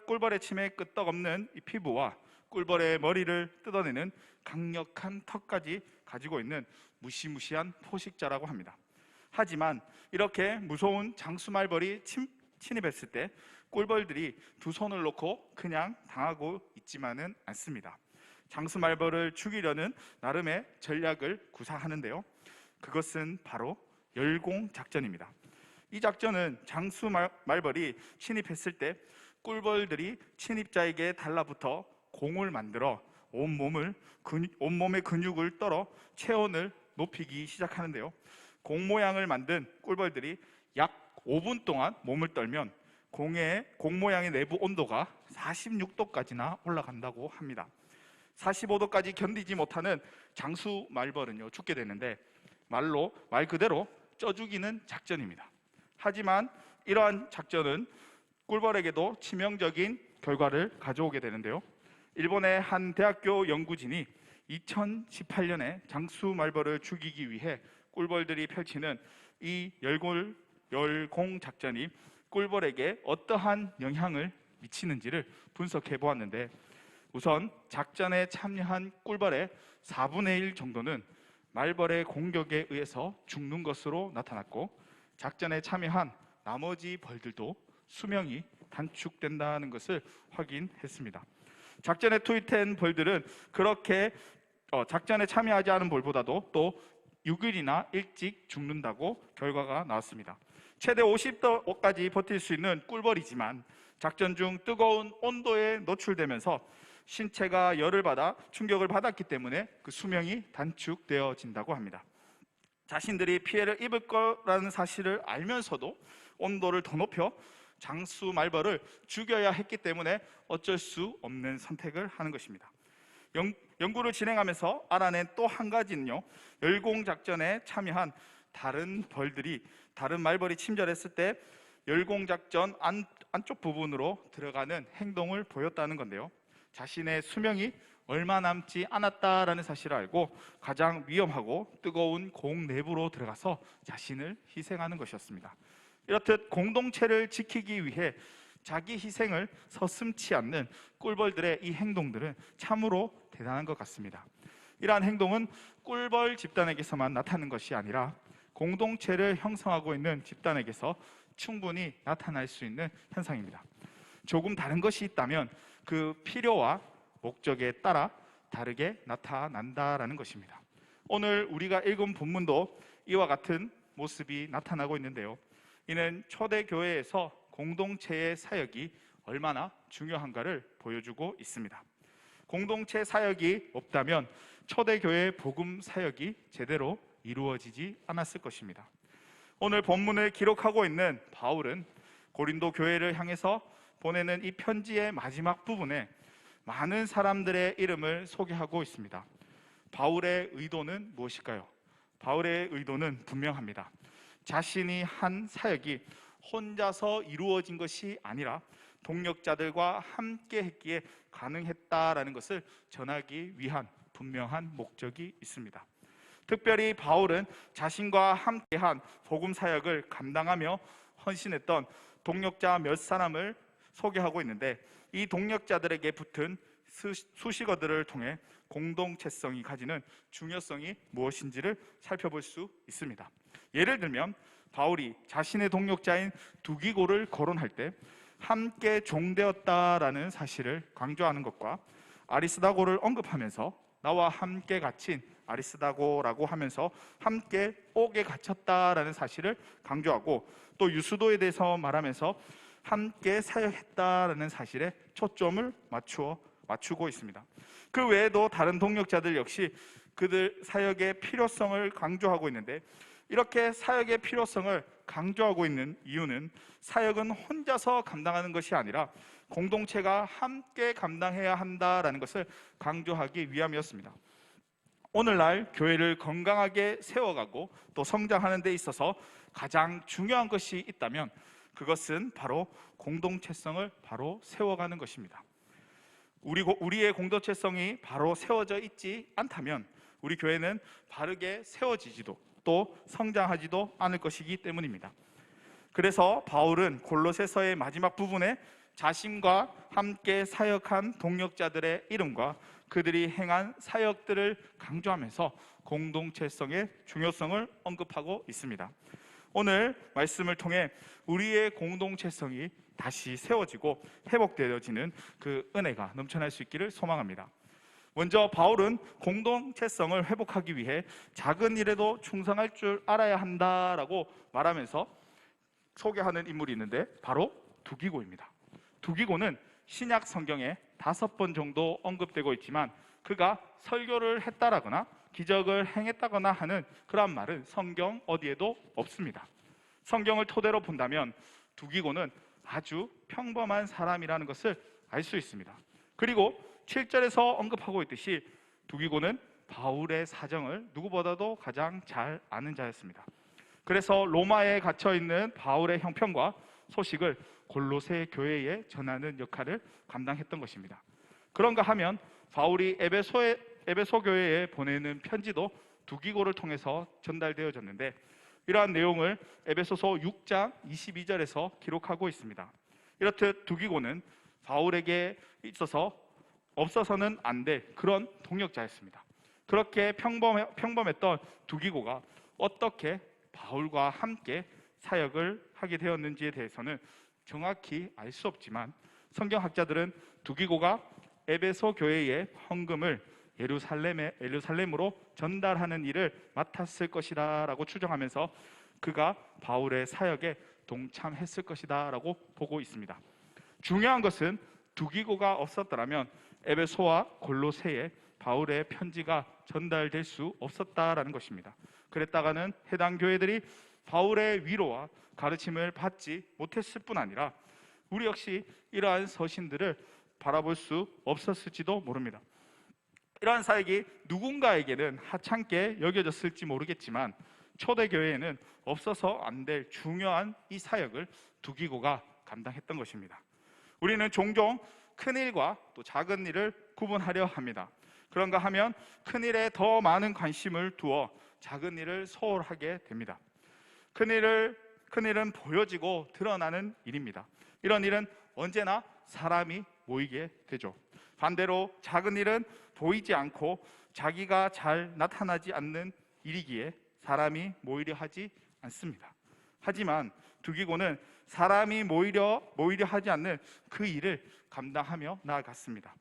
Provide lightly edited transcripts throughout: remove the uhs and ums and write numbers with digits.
꿀벌의 침에 끄떡없는 이 피부와 꿀벌의 머리를 뜯어내는 강력한 턱까지 가지고 있는 무시무시한 포식자라고 합니다. 하지만 이렇게 무서운 장수말벌이 침입했을 때 꿀벌들이 두 손을 놓고 그냥 당하고 있지만은 않습니다. 장수말벌을 죽이려는 나름의 전략을 구사하는데요. 그것은 바로 열공작전입니다. 이 작전은 장수말벌이 침입했을 때 꿀벌들이 침입자에게 달라붙어 공을 만들어 온몸의 근육을 떨어 체온을 높이기 시작하는데요. 공 모양을 만든 꿀벌들이 약 5분 동안 몸을 떨면 공 모양의 내부 온도가 46도까지나 올라간다고 합니다. 45도까지 견디지 못하는 장수말벌은요, 죽게 되는데 말 그대로 쪄 죽이는 작전입니다. 하지만 이러한 작전은 꿀벌에게도 치명적인 결과를 가져오게 되는데요. 일본의 한 대학교 연구진이 2018년에 장수말벌을 죽이기 위해 꿀벌들이 펼치는 이 열공 작전이 꿀벌에게 어떠한 영향을 미치는지를 분석해 보았는데, 우선 작전에 참여한 꿀벌의 4분의 1 정도는 말벌의 공격에 의해서 죽는 것으로 나타났고, 작전에 참여한 나머지 벌들도 수명이 단축된다는 것을 확인했습니다. 작전에 투입된 벌들은 그렇게 작전에 참여하지 않은 벌보다도 또 6일이나 일찍 죽는다고 결과가 나왔습니다. 최대 50도까지 버틸 수 있는 꿀벌이지만 작전 중 뜨거운 온도에 노출되면서 신체가 열을 받아 충격을 받았기 때문에 그 수명이 단축되어진다고 합니다. 자신들이 피해를 입을 거라는 사실을 알면서도 온도를 더 높여 장수말벌을 죽여야 했기 때문에 어쩔 수 없는 선택을 하는 것입니다. 연구를 진행하면서 알아낸 또 한 가지는요, 열공작전에 참여한 다른 말벌이 침전했을 때 열공작전 안쪽 부분으로 들어가는 행동을 보였다는 건데요. 자신의 수명이 얼마 남지 않았다라는 사실을 알고 가장 위험하고 뜨거운 공 내부로 들어가서 자신을 희생하는 것이었습니다. 이렇듯 공동체를 지키기 위해 자기 희생을 서슴지 않는 꿀벌들의 이 행동들은 참으로 대단한 것 같습니다. 이러한 행동은 꿀벌 집단에게서만 나타나는 것이 아니라 공동체를 형성하고 있는 집단에게서 충분히 나타날 수 있는 현상입니다. 조금 다른 것이 있다면 그 필요와 목적에 따라 다르게 나타난다라는 것입니다. 오늘 우리가 읽은 본문도 이와 같은 모습이 나타나고 있는데요. 이는 초대교회에서 공동체의 사역이 얼마나 중요한가를 보여주고 있습니다. 공동체 사역이 없다면 초대교회의 복음 사역이 제대로 이루어지지 않았을 것입니다. 오늘 본문을 기록하고 있는 바울은 고린도 교회를 향해서 보내는 이 편지의 마지막 부분에 많은 사람들의 이름을 소개하고 있습니다. 바울의 의도는 무엇일까요? 바울의 의도는 분명합니다. 자신이 한 사역이 혼자서 이루어진 것이 아니라 동력자들과 함께 했기에 가능했다라는 것을 전하기 위한 분명한 목적이 있습니다. 특별히 바울은 자신과 함께한 복음 사역을 감당하며 헌신했던 동력자 몇 사람을 소개하고 있는데, 이 동력자들에게 붙은 수식어들을 통해 공동체성이 가지는 중요성이 무엇인지를 살펴볼 수 있습니다. 예를 들면 바울이 자신의 동력자인 두기고를 거론할 때 함께 종되었다라는 사실을 강조하는 것과, 아리스다고를 언급하면서 나와 함께 갇힌 아리스다고라고 하면서 함께 옥에 갇혔다라는 사실을 강조하고, 또 유수도에 대해서 말하면서 함께 사역했다라는 사실에 초점을 맞추고 있습니다. 그 외에도 다른 동력자들 역시 그들 사역의 필요성을 강조하고 있는데, 이렇게 사역의 필요성을 강조하고 있는 이유는 사역은 혼자서 감당하는 것이 아니라 공동체가 함께 감당해야 한다라는 것을 강조하기 위함이었습니다. 오늘날 교회를 건강하게 세워가고 또 성장하는 데 있어서 가장 중요한 것이 있다면 그것은 바로 공동체성을 바로 세워가는 것입니다. 우리의 공동체성이 바로 세워져 있지 않다면 우리 교회는 바르게 세워지지도 또 성장하지도 않을 것이기 때문입니다. 그래서 바울은 골로새서의 마지막 부분에 자신과 함께 사역한 동역자들의 이름과 그들이 행한 사역들을 강조하면서 공동체성의 중요성을 언급하고 있습니다. 오늘 말씀을 통해 우리의 공동체성이 다시 세워지고 회복되어지는 그 은혜가 넘쳐날 수 있기를 소망합니다. 먼저 바울은 공동체성을 회복하기 위해 작은 일에도 충성할 줄 알아야 한다라고 말하면서 소개하는 인물이 있는데 바로 두기고입니다. 두기고는 신약 성경에 5번 정도 언급되고 있지만 그가 설교를 했다라거나 기적을 행했다거나 하는 그런 말은 성경 어디에도 없습니다. 성경을 토대로 본다면 두기고는 아주 평범한 사람이라는 것을 알 수 있습니다. 그리고 7절에서 언급하고 있듯이 두기고는 바울의 사정을 누구보다도 가장 잘 아는 자였습니다. 그래서 로마에 갇혀 있는 바울의 형편과 소식을 골로새 교회에 전하는 역할을 감당했던 것입니다. 그런가 하면 바울이 에베소 교회에 보내는 편지도 두기고를 통해서 전달되어졌는데 이러한 내용을 에베소서 6장 22절에서 기록하고 있습니다. 이렇듯 두기고는 바울에게 있어서 없어서는 안 될 그런 동역자였습니다. 그렇게 평범했던 두기고가 어떻게 바울과 함께 사역을 하게 되었는지에 대해서는 정확히 알 수 없지만 성경학자들은 두기고가 에베소 교회의 헌금을 예루살렘으로 전달하는 일을 맡았을 것이다 라고 추정하면서 그가 바울의 사역에 동참했을 것이다 라고 보고 있습니다. 중요한 것은 두기고가 없었더라면 에베소와 골로새에 바울의 편지가 전달될 수 없었다라는 것입니다. 그랬다가는 해당 교회들이 바울의 위로와 가르침을 받지 못했을 뿐 아니라 우리 역시 이러한 서신들을 바라볼 수 없었을지도 모릅니다. 이러한 사역이 누군가에게는 하찮게 여겨졌을지 모르겠지만 초대교회에는 없어서 안 될 중요한 이 사역을 두기고가 감당했던 것입니다. 우리는 종종 큰 일과 또 작은 일을 구분하려 합니다. 그런가 하면 큰 일에 더 많은 관심을 두어 작은 일을 소홀하게 됩니다. 큰 일은 보여지고 드러나는 일입니다. 이런 일은 언제나 사람이 모이게 되죠. 반대로 작은 일은 보이지 않고 자기가 잘 나타나지 않는 일이기에 사람이 모이려 하지 않습니다. 하지만 두기고는 사람이 모이려 하지 않는 그 일을 감당하며 나아갔습니다.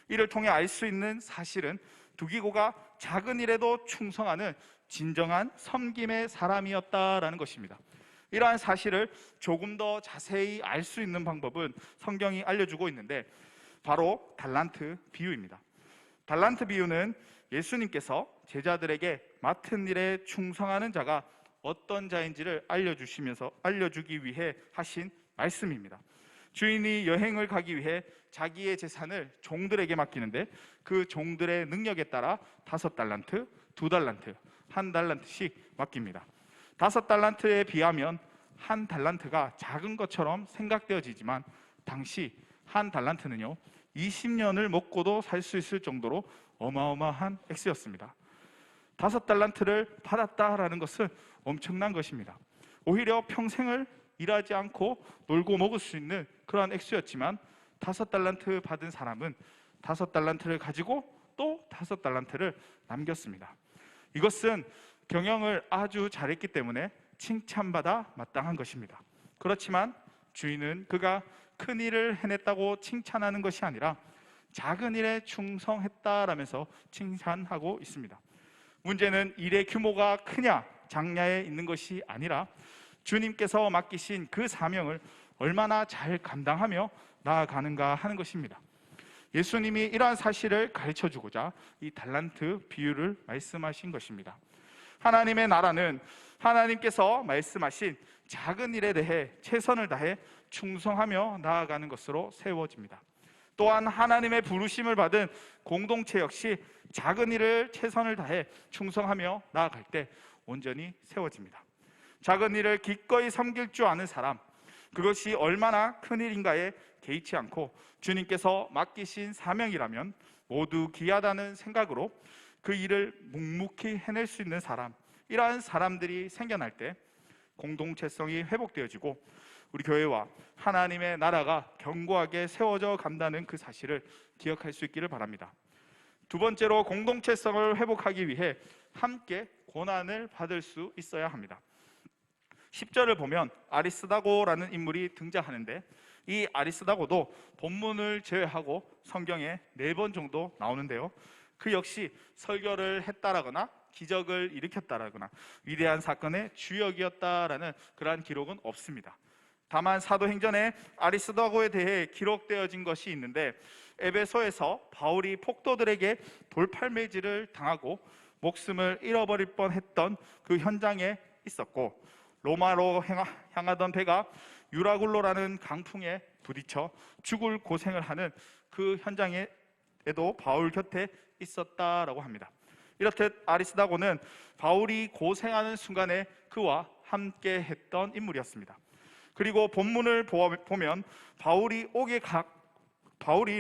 이를 통해 알 수 있는 사실은 두기고가 작은 일에도 충성하는 진정한 섬김의 사람이었다라는 것입니다. 이러한 사실을 조금 더 자세히 알 수 있는 방법은 성경이 알려주고 있는데 바로 달란트 비유입니다. 달란트 비유는 예수님께서 제자들에게 맡은 일에 충성하는 자가 어떤 자인지를 알려주기 위해 하신 말씀입니다. 주인이 여행을 가기 위해 자기의 재산을 종들에게 맡기는데 그 종들의 능력에 따라 5달란트, 2달란트, 1달란트씩 맡깁니다. 5달란트에 비하면 1달란트가 작은 것처럼 생각되어지지만 당시 1달란트는요 20년을 먹고도 살 수 있을 정도로 어마어마한 액수였습니다. 5달란트를 받았다라는 것은 엄청난 것입니다. 오히려 평생을 일하지 않고 놀고 먹을 수 있는 그러한 액수였지만 5달란트 받은 사람은 5달란트를 가지고 또 5달란트를 남겼습니다. 이것은 경영을 아주 잘했기 때문에 칭찬받아 마땅한 것입니다. 그렇지만 주인은 그가 큰 일을 해냈다고 칭찬하는 것이 아니라 작은 일에 충성했다라면서 칭찬하고 있습니다. 문제는 일의 규모가 크냐 작냐에 있는 것이 아니라 주님께서 맡기신 그 사명을 얼마나 잘 감당하며 나아가는가 하는 것입니다. 예수님이 이러한 사실을 가르쳐주고자 이 달란트 비유를 말씀하신 것입니다. 하나님의 나라는 하나님께서 말씀하신 작은 일에 대해 최선을 다해 충성하며 나아가는 것으로 세워집니다. 또한 하나님의 부르심을 받은 공동체 역시 작은 일을 최선을 다해 충성하며 나아갈 때 온전히 세워집니다. 작은 일을 기꺼이 섬길 줄 아는 사람, 그것이 얼마나 큰 일인가에 개의치 않고 주님께서 맡기신 사명이라면 모두 귀하다는 생각으로 그 일을 묵묵히 해낼 수 있는 사람, 이러한 사람들이 생겨날 때 공동체성이 회복되어지고 우리 교회와 하나님의 나라가 견고하게 세워져 간다는 그 사실을 기억할 수 있기를 바랍니다. 두 번째로, 공동체성을 회복하기 위해 함께 고난을 받을 수 있어야 합니다. 10절을 보면 아리스다고라는 인물이 등장하는데, 이 아리스다고도 본문을 제외하고 성경에 4번 정도 나오는데요, 그 역시 설교를 했다라거나 기적을 일으켰다라거나 위대한 사건의 주역이었다라는 그러한 기록은 없습니다. 다만 사도행전에 아리스다고에 대해 기록되어진 것이 있는데, 에베소에서 바울이 폭도들에게 돌팔매질을 당하고 목숨을 잃어버릴 뻔했던 그 현장에 있었고, 로마로 향하던 배가 유라굴로라는 강풍에 부딪혀 죽을 고생을 하는 그 현장에도 바울 곁에 있었다라고 합니다. 이렇듯 아리스다고는 바울이 고생하는 순간에 그와 함께 했던 인물이었습니다. 그리고 본문을 보면 바울이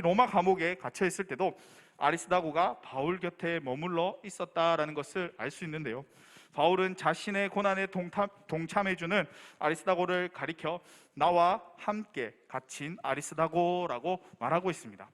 로마 감옥에 갇혀 있을 때도 아리스다고가 바울 곁에 머물러 있었다라는 것을 알 수 있는데요, 바울은 자신의 고난에 동참해주는 아리스다고를 가리켜 나와 함께 갇힌 아리스다고라고 말하고 있습니다.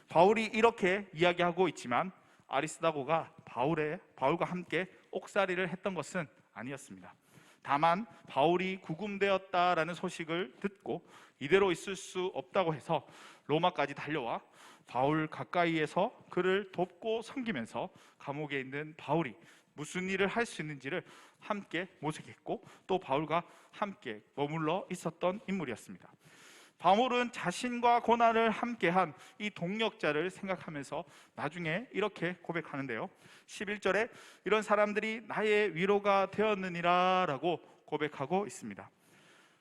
바울이 이렇게 이야기하고 있지만 아리스다고가 바울과 함께 옥살이를 했던 것은 아니었습니다. 다만 바울이 구금되었다라는 소식을 듣고 이대로 있을 수 없다고 해서 로마까지 달려와 바울 가까이에서 그를 돕고 섬기면서 감옥에 있는 바울이 무슨 일을 할 수 있는지를 함께 모색했고, 또 바울과 함께 머물러 있었던 인물이었습니다. 바울은 자신과 고난을 함께한 이 동역자를 생각하면서 나중에 이렇게 고백하는데요, 11절에 이런 사람들이 나의 위로가 되었느니라 라고 고백하고 있습니다.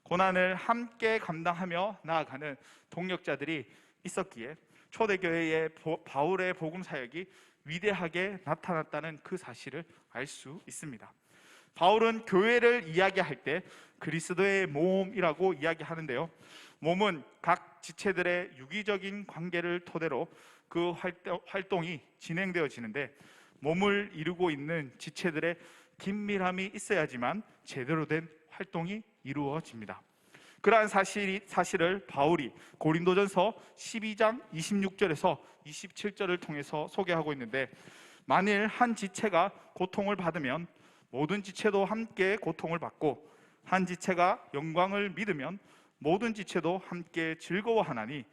고난을 함께 감당하며 나아가는 동역자들이 있었기에 초대교회의 바울의 복음 사역이 위대하게 나타났다는 그 사실을 알 수 있습니다. 바울은 교회를 이야기할 때 그리스도의 몸이라고 이야기하는데요, 몸은 각 지체들의 유기적인 관계를 토대로 그 활동이 진행되어지는데, 몸을 이루고 있는 지체들의 긴밀함이 있어야지만 제대로 된 활동이 이루어집니다. 그러한 사실을 바울이 고린도전서 12장 26절에서 27절을 통해서 소개하고 있는데, 만일 한 지체가 고통을 받으면 모든 지체도 함께 고통을 받고, 한 지체가 영광을 믿으면 모든 지체도 함께 즐거워하나니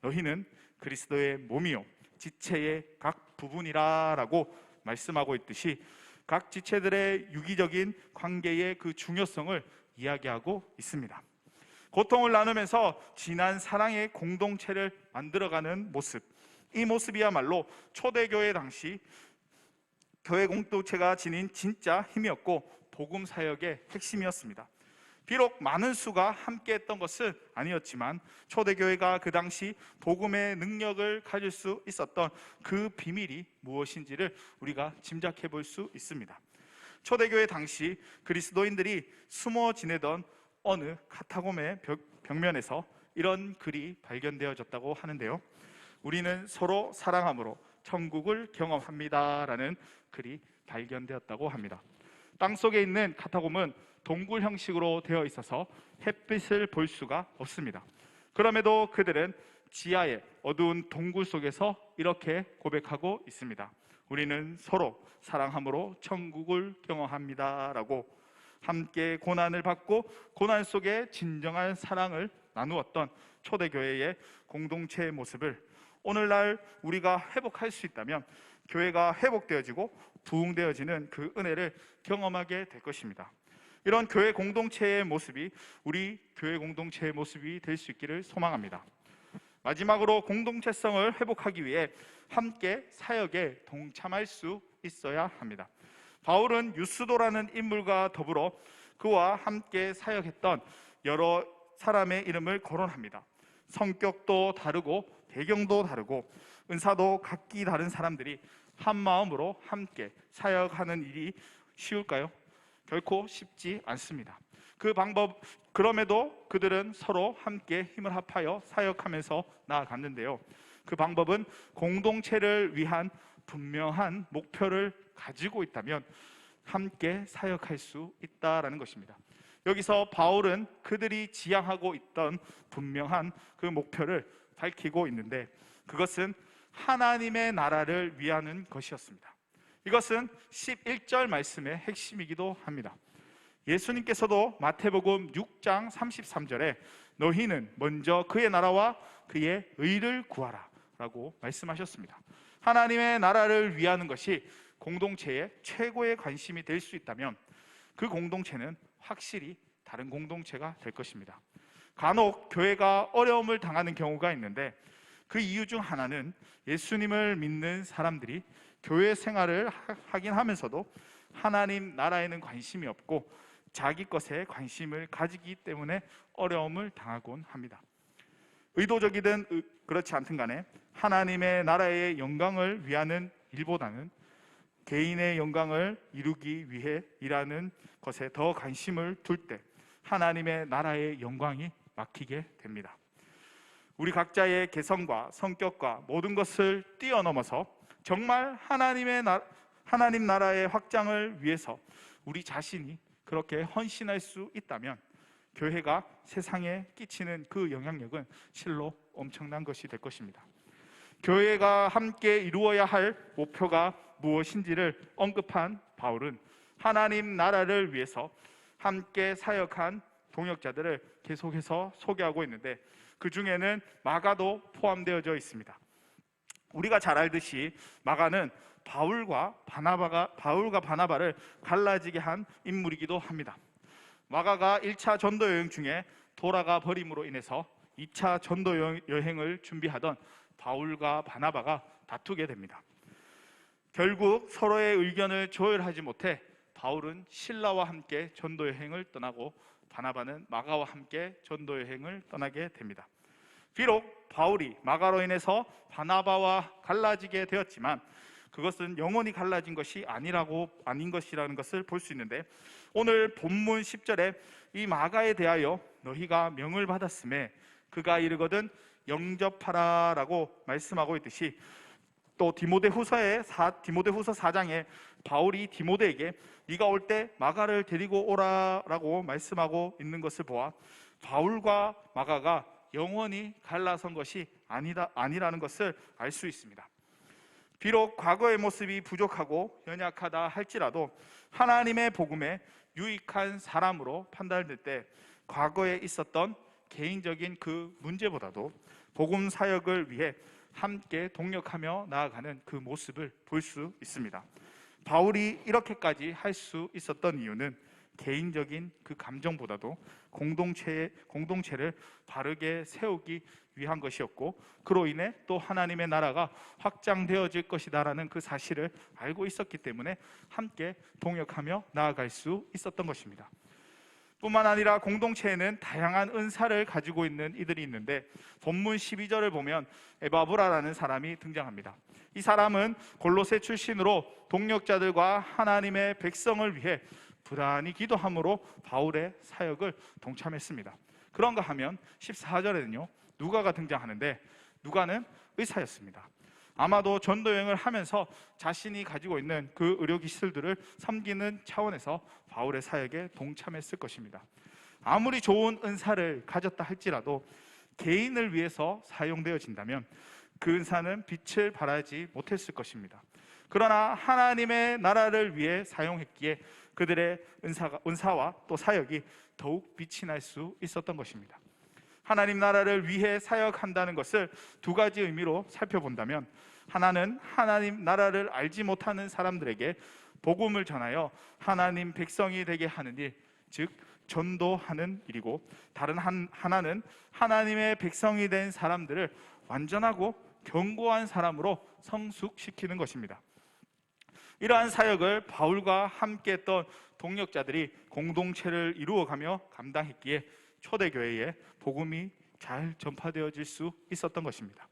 너희는 그리스도의 몸이요 지체의 각 부분이라 라고 말씀하고 있듯이, 각 지체들의 유기적인 관계의 그 중요성을 이야기하고 있습니다. 고통을 나누면서 진한 사랑의 공동체를 만들어가는 모습, 이 모습이야말로 초대교회 당시 교회 공동체가 지닌 진짜 힘이었고 복음 사역의 핵심이었습니다. 비록 많은 수가 함께 했던 것은 아니었지만 초대교회가 그 당시 복음의 능력을 가질 수 있었던 그 비밀이 무엇인지를 우리가 짐작해 볼 수 있습니다. 초대교회 당시 그리스도인들이 숨어 지내던 어느 카타콤의 벽면에서 이런 글이 발견되어졌다고 하는데요, 우리는 서로 사랑함으로 천국을 경험합니다 라는 글이 발견되었다고 합니다. 땅속에 있는 카타콤은 동굴 형식으로 되어 있어서 햇빛을 볼 수가 없습니다. 그럼에도 그들은 지하의 어두운 동굴 속에서 이렇게 고백하고 있습니다. 우리는 서로 사랑함으로 천국을 경험합니다 라고, 함께 고난을 받고 고난 속에 진정한 사랑을 나누었던 초대교회의 공동체의 모습을 오늘날 우리가 회복할 수 있다면 교회가 회복되어지고 부흥되어지는 그 은혜를 경험하게 될 것입니다. 이런 교회 공동체의 모습이 우리 교회 공동체의 모습이 될 수 있기를 소망합니다. 마지막으로 공동체성을 회복하기 위해 함께 사역에 동참할 수 있어야 합니다. 바울은 유스도라는 인물과 더불어 그와 함께 사역했던 여러 사람의 이름을 거론합니다. 성격도 다르고 배경도 다르고 은사도 각기 다른 사람들이 한 마음으로 함께 사역하는 일이 쉬울까요? 결코 쉽지 않습니다. 그럼에도 그들은 서로 함께 힘을 합하여 사역하면서 나아갔는데요, 그 방법은 공동체를 위한 분명한 목표를 가지고 있다면 함께 사역할 수 있다라는 것입니다. 여기서 바울은 그들이 지향하고 있던 분명한 그 목표를 밝히고 있는데, 그것은 하나님의 나라를 위하는 것이었습니다. 이것은 11절 말씀의 핵심이기도 합니다. 예수님께서도 마태복음 6장 33절에 너희는 먼저 그의 나라와 그의 의를 구하라 라고 말씀하셨습니다. 하나님의 나라를 위하는 것이 공동체의 최고의 관심이 될 수 있다면 그 공동체는 확실히 다른 공동체가 될 것입니다. 간혹 교회가 어려움을 당하는 경우가 있는데, 그 이유 중 하나는 예수님을 믿는 사람들이 교회 생활을 하긴 하면서도 하나님 나라에는 관심이 없고 자기 것에 관심을 가지기 때문에 어려움을 당하곤 합니다. 의도적이든 그렇지 않든 간에 하나님의 나라의 영광을 위하는 일보다는 개인의 영광을 이루기 위해 일하는 것에 더 관심을 둘 때 하나님의 나라의 영광이 막히게 됩니다. 우리 각자의 개성과 성격과 모든 것을 뛰어넘어서 정말 하나님 나라의 확장을 위해서 우리 자신이 그렇게 헌신할 수 있다면 교회가 세상에 끼치는 그 영향력은 실로 엄청난 것이 될 것입니다. 교회가 함께 이루어야 할 목표가 무엇인지를 언급한 바울은 하나님 나라를 위해서 함께 사역한 동역자들을 계속해서 소개하고 있는데, 그 중에는 마가도 포함되어져 있습니다. 우리가 잘 알듯이 마가는 바울과 바나바를 갈라지게 한 인물이기도 합니다. 마가가 1차 전도 여행 중에 돌아가 버림으로 인해서 2차 전도 여행을 준비하던 바울과 바나바가 다투게 됩니다. 결국 서로의 의견을 조율하지 못해 바울은 실라와 함께 전도 여행을 떠나고 바나바는 마가와 함께 전도 여행을 떠나게 됩니다. 비록 바울이 마가로 인해서 바나바와 갈라지게 되었지만 그것은 영원히 갈라진 것이 아닌 것이라는 것을 볼 수 있는데, 오늘 본문 10절에 이 마가에 대하여 너희가 명을 받았음에 그가 이르거든 영접하라 라고 말씀하고 있듯이, 또 디모데후서 4장에 바울이 디모데에게 네가 올 때 마가를 데리고 오라 라고 말씀하고 있는 것을 보아 바울과 마가가 영원히 갈라선 것이 아니라는 것을 알 수 있습니다. 비록 과거의 모습이 부족하고 연약하다 할지라도 하나님의 복음에 유익한 사람으로 판단될 때 과거에 있었던 개인적인 그 문제보다도 복음 사역을 위해 함께 동력하며 나아가는 그 모습을 볼 수 있습니다. 바울이 이렇게까지 할 수 있었던 이유는 개인적인 그 감정보다도 공동체를 바르게 세우기 위한 것이었고, 그로 인해 또 하나님의 나라가 확장되어질 것이다라는 그 사실을 알고 있었기 때문에 함께 동역하며 나아갈 수 있었던 것입니다. 뿐만 아니라 공동체에는 다양한 은사를 가지고 있는 이들이 있는데, 본문 12절을 보면 에바브라라는 사람이 등장합니다. 이 사람은 골로새 출신으로 동역자들과 하나님의 백성을 위해 부단히 기도함으로 바울의 사역을 동참했습니다. 그런가 하면 14절에는요 누가가 등장하는데, 누가는 의사였습니다. 아마도 전도여행을 하면서 자신이 가지고 있는 그 의료기술들을 섬기는 차원에서 바울의 사역에 동참했을 것입니다. 아무리 좋은 은사를 가졌다 할지라도 개인을 위해서 사용되어진다면 그 은사는 빛을 발하지 못했을 것입니다. 그러나 하나님의 나라를 위해 사용했기에 그들의 은사와 또 사역이 더욱 빛이 날 수 있었던 것입니다. 하나님 나라를 위해 사역한다는 것을 두 가지 의미로 살펴본다면, 하나는 하나님 나라를 알지 못하는 사람들에게 복음을 전하여 하나님 백성이 되게 하는 일, 즉 전도하는 일이고, 다른 하나는 하나님의 백성이 된 사람들을 완전하고 견고한 사람으로 성숙시키는 것입니다. 이러한 사역을 바울과 함께했던 동역자들이 공동체를 이루어가며 감당했기에 초대교회에 복음이 잘 전파되어질 수 있었던 것입니다.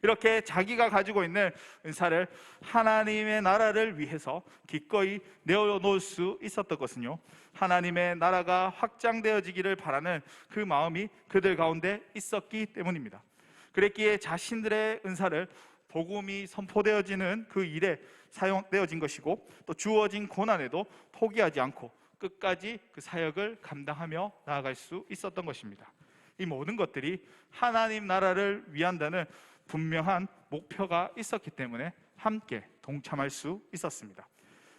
이렇게 자기가 가지고 있는 은사를 하나님의 나라를 위해서 기꺼이 내어놓을 수 있었던 것은요, 하나님의 나라가 확장되어지기를 바라는 그 마음이 그들 가운데 있었기 때문입니다. 그랬기에 자신들의 은사를 복음이 선포되어지는 그 일에 사용되어진 것이고, 또 주어진 고난에도 포기하지 않고 끝까지 그 사역을 감당하며 나아갈 수 있었던 것입니다. 이 모든 것들이 하나님 나라를 위한다는 분명한 목표가 있었기 때문에 함께 동참할 수 있었습니다.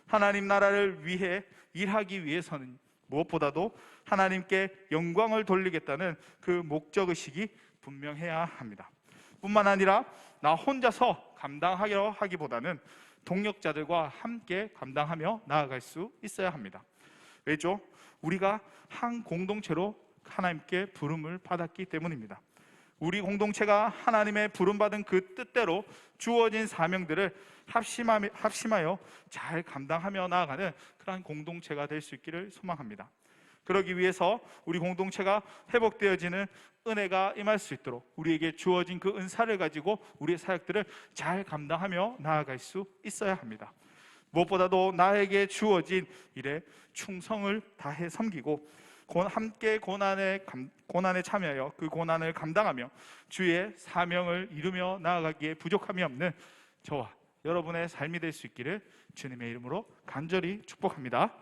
하나님 나라를 위해 일하기 위해서는 무엇보다도 하나님께 영광을 돌리겠다는 그 목적의식이 분명해야 합니다. 뿐만 아니라 나 혼자서 감당하려 하기보다는 동역자들과 함께 감당하며 나아갈 수 있어야 합니다. 왜죠? 우리가 한 공동체로 하나님께 부름을 받았기 때문입니다. 우리 공동체가 하나님의 부름받은 그 뜻대로 주어진 사명들을 합심하여 잘 감당하며 나아가는 그러한 공동체가 될 수 있기를 소망합니다. 그러기 위해서 우리 공동체가 회복되어지는 은혜가 임할 수 있도록 우리에게 주어진 그 은사를 가지고 우리의 사역들을 잘 감당하며 나아갈 수 있어야 합니다. 무엇보다도 나에게 주어진 일에 충성을 다해 섬기고 함께 고난에 참여하여 그 고난을 감당하며 주의 사명을 이루며 나아가기에 부족함이 없는 저와 여러분의 삶이 될 수 있기를 주님의 이름으로 간절히 축복합니다.